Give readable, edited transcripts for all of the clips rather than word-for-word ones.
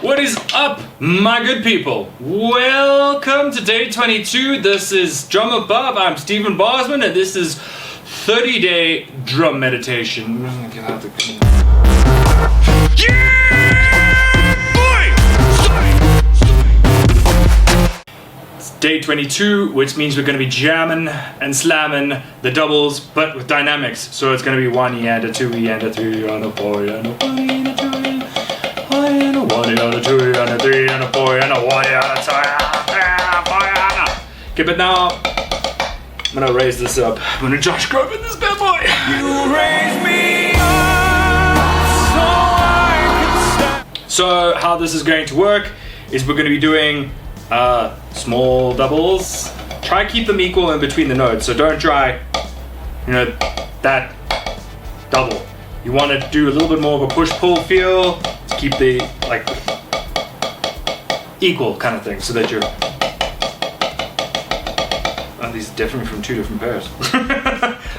What is up, my good people? Welcome to day 22. This is Drum Above. I'm Stephen Bosman, and this is 30-day drum meditation. I'm gonna get out the It's day 22, which means we're gonna be jamming and slamming the doubles, but with dynamics. So it's gonna be 1 E and a 2 E and a 3 and a 4 and a 1 E and a 2 E and a 1 and a 2 and a 3 and a 4 and a 1 and a 2 and a 4 and a... Okay, but now I'm gonna raise this up. I'm gonna Josh Grove in this bad boy. You raise me up so I can stand. So how this is going to work is we're gonna be doing small doubles. Try keep them equal in between the notes. So don't try, that double. You want to do a little bit more of a push-pull feel to keep the equal kind of thing, so that you're. Oh, these are different from two different pairs.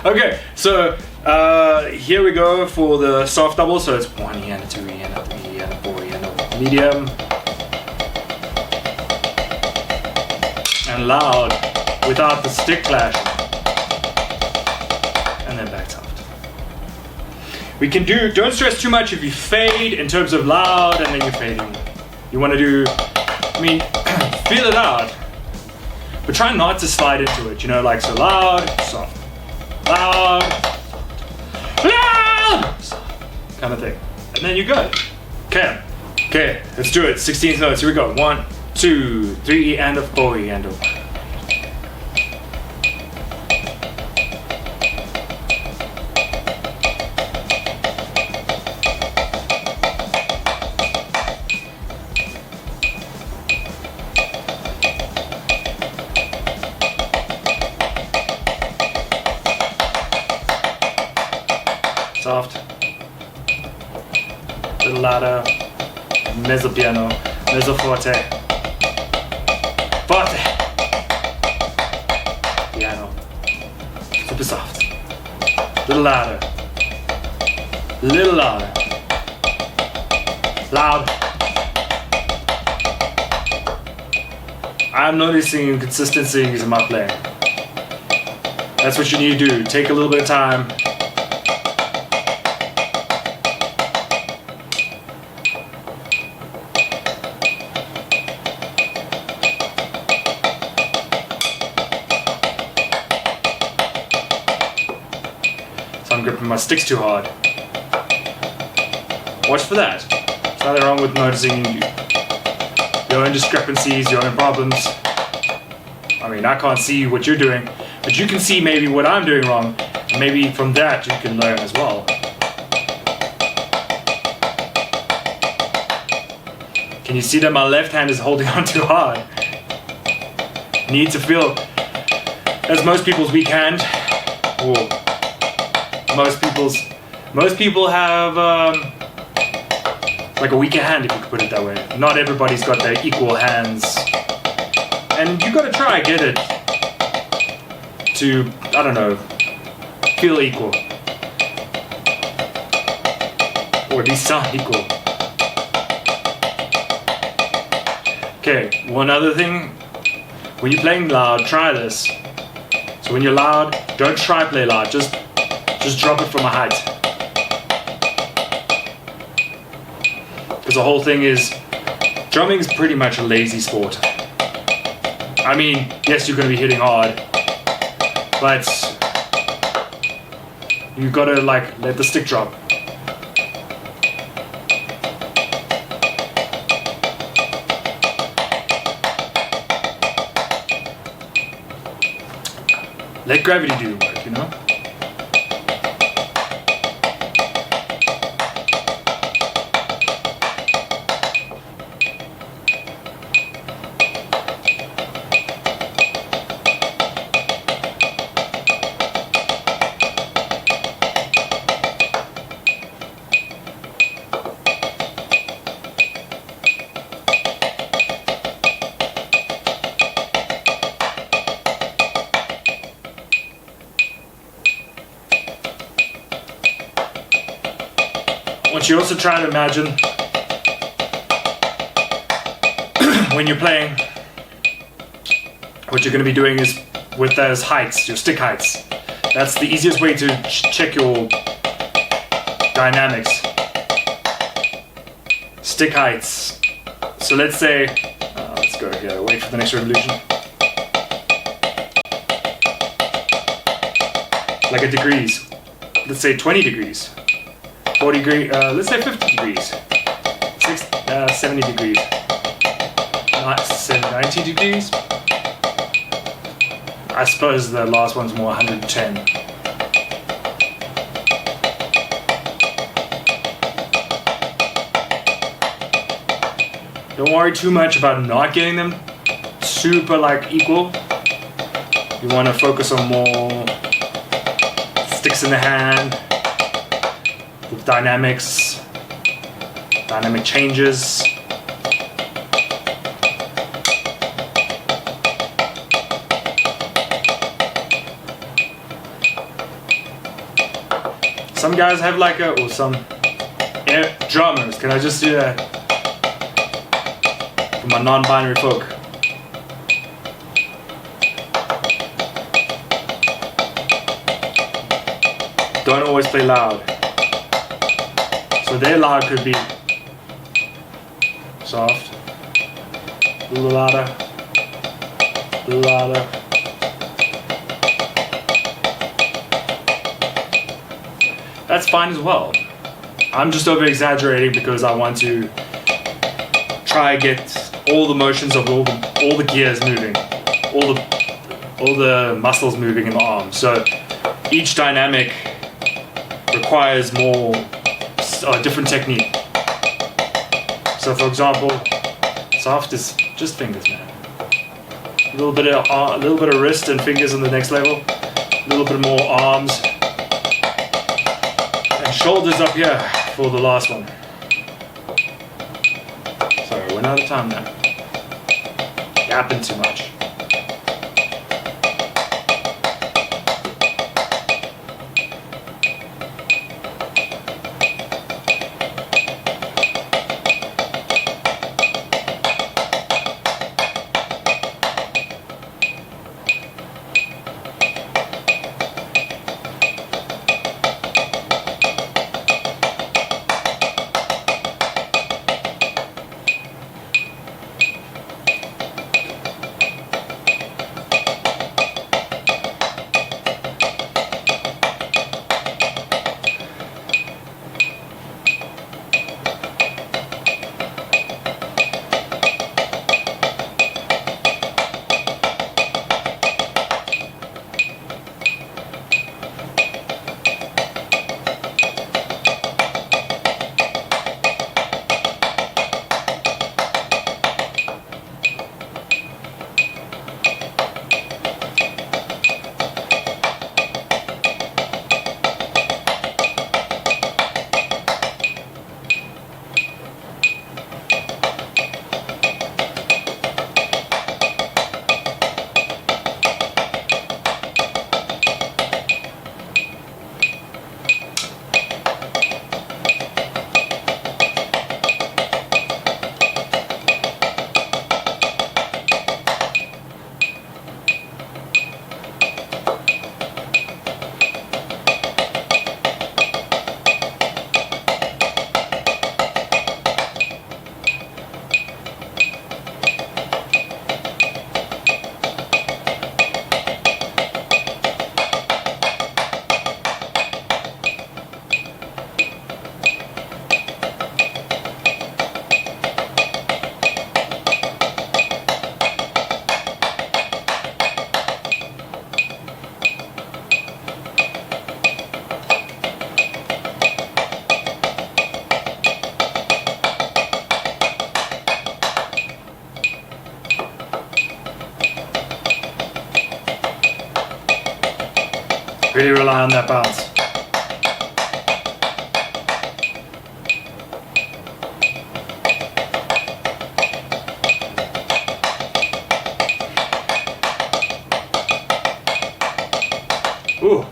Okay, so here we go for the soft double. So it's 1 E and a 2 E and a 3 E and a 4 E and a medium. And loud without the stick clash, and then back soft. We can don't stress too much if you fade in terms of loud and then you're fading. You want to do, feel it out, but try not to slide into it, so loud, soft, loud, soft, kind of thing. And then you're good. Okay, let's do it. 16th notes, here we go. 1, 2, 3 E and a 4 E and a 1. Soft, little louder, mezzo piano, mezzo forte. Forte. Piano. Super soft. Little louder. Little louder. Loud. I'm noticing inconsistencies in my playing. That's what you need to do. Take a little bit of time. I'm gripping my sticks too hard. Watch for that. There's nothing wrong with noticing your own discrepancies, your own problems. I can't see what you're doing, but you can see maybe what I'm doing wrong, and maybe from that you can learn as well. Can you see that my left hand is holding on too hard? Need to feel, as most people's weak hand. Whoa. Most people have like a weaker hand, if you could put it that way. Not everybody's got their equal hands, and you gotta try get it to, I don't know, feel equal, or at least sound equal. Okay, one other thing, when you're playing loud, try this. So when you're loud, don't try play loud, just drop it from a height. Because the whole thing is, drumming is pretty much a lazy sport. Yes, you're going to be hitting hard, but you got to let the stick drop. Let gravity do the work, want you also try to imagine when you're playing, what you're going to be doing is with those heights, your stick heights. That's the easiest way to check your dynamics. Stick heights. So let's say, let's go here, wait for the next revolution. Like a degrees. Let's say 20 degrees. 40 degrees, let's say 50 degrees. 70 degrees. 90 degrees. I suppose the last one's more 110. Don't worry too much about not getting them super like equal. You want to focus on more sticks in the hand, with dynamics, dynamic changes. Some guys have like some air drummers. Can I just do that for my non-binary folk? Don't always play loud. So their loud could be soft, a little louder, a little louder. That's fine as well. I'm just over exaggerating because I want to try get all the motions of all the gears moving, all the muscles moving in the arm. So each dynamic requires more different technique. So for example, soft is just fingers, man. A little bit of wrist and fingers on the next level. A little bit more arms. Shoulders up here for the last one. Sorry, we're out of time now. Yapping too much. Really rely on that bounce. Ooh,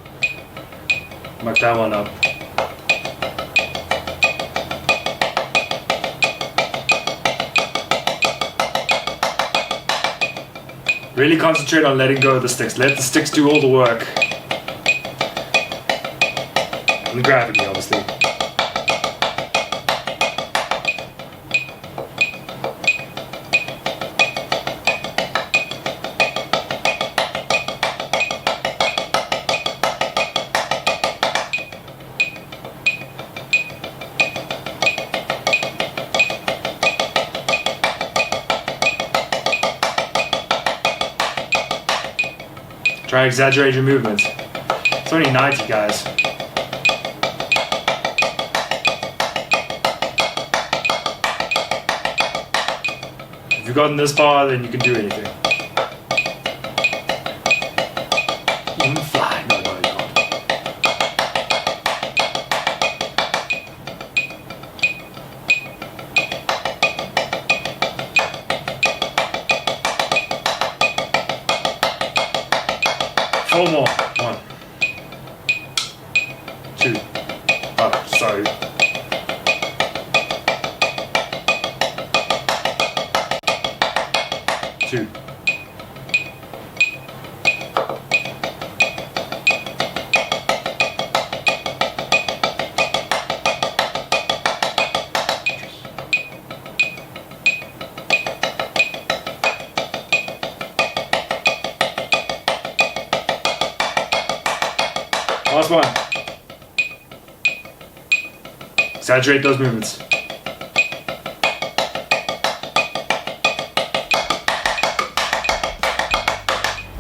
muck that one up. Really concentrate on letting go of the sticks. Let the sticks do all the work. And gravity, obviously. Try to exaggerate your movements. It's only 90, guys. If you've gotten this far, then you can do anything. Even fly. No, you can't. Four more. 1, 2. Oh, sorry. 2. Last one. Exaggerate those movements.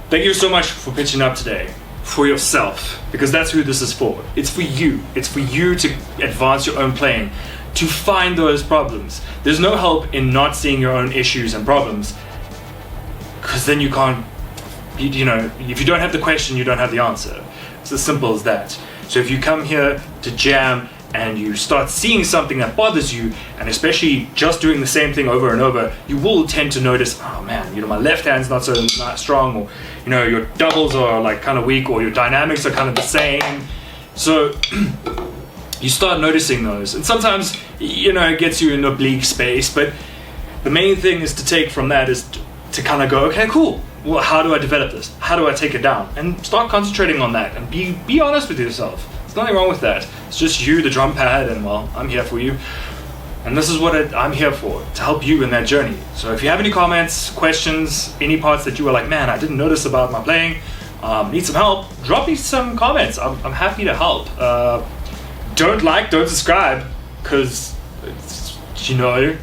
Thank you so much for pitching up today for yourself, because that's who this is for. It's for you. It's for you to advance your own playing, to find those problems. There's no help in not seeing your own issues and problems, because then you can't, you know, if you don't have the question, you don't have the answer. It's as simple as that. So if you come here to jam and you start seeing something that bothers you, and especially just doing the same thing over and over, you will tend to notice, oh man, you know, my left hand's not so strong, or you know, your doubles are like kind of weak, or your dynamics are kind of the same. So you start noticing those, and sometimes, you know, it gets you in a bleak space, but the main thing is to take from that is to kind of go, okay, cool. Well, how do I develop this? How do I take it down? And start concentrating on that, and be honest with yourself. There's nothing wrong with that. It's just you, the drum pad, and well, I'm here for you. And this is what I'm here for, to help you in that journey. So if you have any comments, questions, any parts that you were like, man, I didn't notice about my playing, need some help, drop me some comments. I'm happy to help. Don't subscribe, because, you know,